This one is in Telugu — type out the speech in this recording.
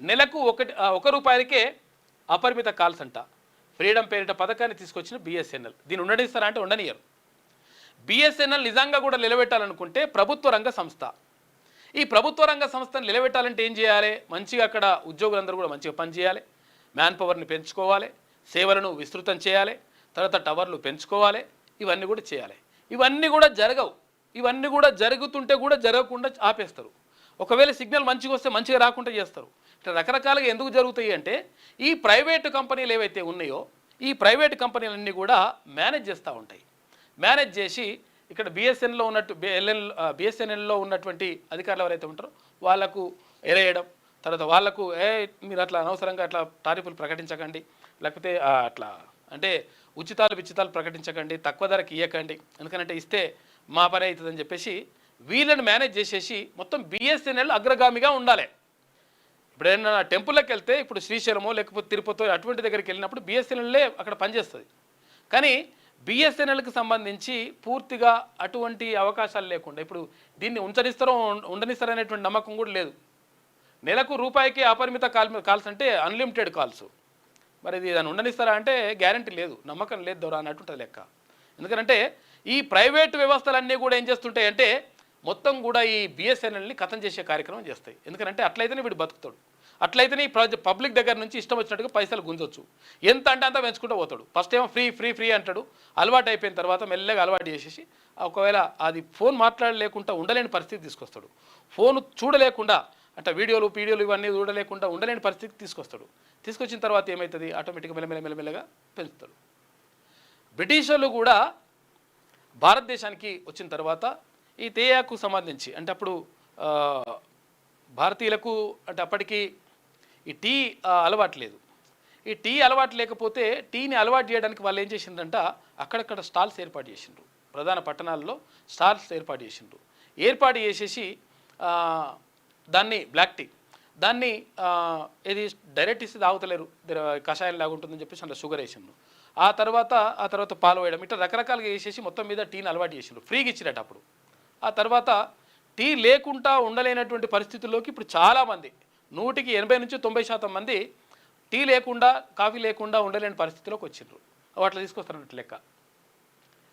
నెలకు ₹1కే అపరిమిత కాల్స్ అంట. ఫ్రీడమ్ పేరిట పథకాన్ని తీసుకొచ్చిన బిఎస్ఎన్ఎల్ దీన్ని ఉండనిస్తారా అంటే ఉండనియరు. బిఎస్ఎన్ఎల్ నిజంగా కూడా నిలబెట్టాలనుకుంటే ప్రభుత్వ రంగ సంస్థ. ఈ ప్రభుత్వ రంగ సంస్థను నిలబెట్టాలంటే ఏం చేయాలి? మంచిగా అక్కడ ఉద్యోగులందరూ కూడా మంచిగా పనిచేయాలి, మ్యాన్ పవర్ని పెంచుకోవాలి, సేవలను విస్తృతం చేయాలి, తర్వాత టవర్లు పెంచుకోవాలి, ఇవన్నీ కూడా చేయాలి. ఇవన్నీ కూడా జరగవు. ఇవన్నీ కూడా జరుగుతుంటే కూడా జరగకుండా ఆపేస్తారు. ఒకవేళ సిగ్నల్ మంచిగా వస్తే మంచిగా రాకుండా చేస్తారు. ఇట్లా రకరకాలుగా ఎందుకు జరుగుతాయి అంటే ఈ ప్రైవేటు కంపెనీలు ఏవైతే ఉన్నాయో ఈ ప్రైవేటు కంపెనీలన్నీ కూడా మేనేజ్ చేస్తూ ఉంటాయి. మేనేజ్ చేసి ఇక్కడ బిఎస్ఎన్ఎల్లో ఉన్నటువంటి అధికారులు ఎవరైతే ఉంటారో వాళ్ళకు ఎరేయడం, తర్వాత వాళ్ళకు మీరు అట్లా అనవసరంగా అట్లా టారిఫ్లు ప్రకటించకండి, లేకపోతే అట్లా అంటే ఉచితాలు ప్రకటించకండి, తక్కువ ధరకు ఇవ్వకండి, ఎందుకంటే ఇస్తే మా పని అవుతుందని చెప్పేసి వీళ్ళని మేనేజ్ చేసేసి మొత్తం బిఎస్ఎన్ఎల్ అగ్రగామిగా ఉండాలి. ఇప్పుడు ఏదైనా టెంపుల్లోకి వెళ్తే ఇప్పుడు శ్రీశైలమో లేకపోతే తిరుపతో అటువంటి దగ్గరికి వెళ్ళినప్పుడు బిఎస్ఎన్ఎల్లే అక్కడ పనిచేస్తుంది. కానీ బిఎస్ఎన్ఎల్కి సంబంధించి పూర్తిగా అటువంటి అవకాశాలు లేకుండా ఇప్పుడు దీన్ని ఉండనిస్తారో అనేటువంటి నమ్మకం కూడా లేదు. నెలకు ₹1కే అపరిమిత కాల్స్ అంటే అన్లిమిటెడ్ కాల్స్. మరి ఇది దాన్ని ఉండనిస్తారా అంటే గ్యారంటీ లేదు, నమ్మకం లేదు దొరా అన్నట్టు లెక్క. ఎందుకంటే ఈ ప్రైవేటు వ్యవస్థలన్నీ కూడా ఏం చేస్తుంటాయంటే మొత్తం కూడా ఈ బిఎస్ఎన్ఎల్ని ఖతం చేసే కార్యక్రమం చేస్తాయి. ఎందుకంటే అట్లయితేనే వీడు బతుకుతాడు, అట్లయితేనే ఈ పబ్లిక్ దగ్గర నుంచి ఇష్టం వచ్చినట్టుగా పైసలు గుంజొచ్చు. ఎంత అంటే అంత పెంచుకుంటూ పోతాడు. ఫస్ట్ ఏమో ఫ్రీ అంటాడు, అలవాటు అయిపోయిన తర్వాత మెల్లగా అలవాటు చేసేసి ఒకవేళ అది ఫోన్ మాట్లాడలేకుండా ఉండలేని పరిస్థితి తీసుకొస్తాడు. ఫోన్ చూడలేకుండా అంటే వీడియోలు ఇవన్నీ చూడలేకుండా ఉండలేని పరిస్థితికి తీసుకొస్తాడు. తీసుకొచ్చిన తర్వాత ఏమవుతుంది? ఆటోమేటిక్గా మెల్లమెల్లగా పెంచుతాడు. బ్రిటిష్ వాళ్ళు కూడా భారతదేశానికి వచ్చిన తర్వాత ఈ తేయాకు సంబంధించి అంటే అప్పుడు భారతీయులకు అంటే అప్పటికి ఈ టీ అలవాటు లేదు. ఈ టీ అలవాటు లేకపోతే టీని అలవాటు చేయడానికి వాళ్ళు ఏం చేసిండ్రంట అక్కడక్కడ స్టాల్స్ ఏర్పాటు చేసిండ్రు. ప్రధాన పట్టణాల్లో స్టాల్స్ ఏర్పాటు చేసేసి దాన్ని బ్లాక్ టీ దాన్ని ఇది డైరెక్ట్ ఇస్తే తాగుతలేరు, కషాయం లాగా ఉంటుందని చెప్పేసి అందులో షుగర్ వేసిండ్రు. ఆ తర్వాత పాలు వేయడం ఇట్లా రకరకాలుగా వేసేసి మొత్తం మీద టీని అలవాటు చేసిండ్రు. ఫ్రీగా ఇచ్చినట్టు అప్పుడు. ఆ తర్వాత టీ లేకుండా ఉండలేనటువంటి పరిస్థితుల్లోకి ఇప్పుడు చాలామంది 100కి 80 నుంచి 90% మంది టీ లేకుండా కాఫీ లేకుండా ఉండలేని పరిస్థితిలోకి వచ్చిండ్రు. అట్లా తీసుకొస్తారన్నట్టు లెక్క.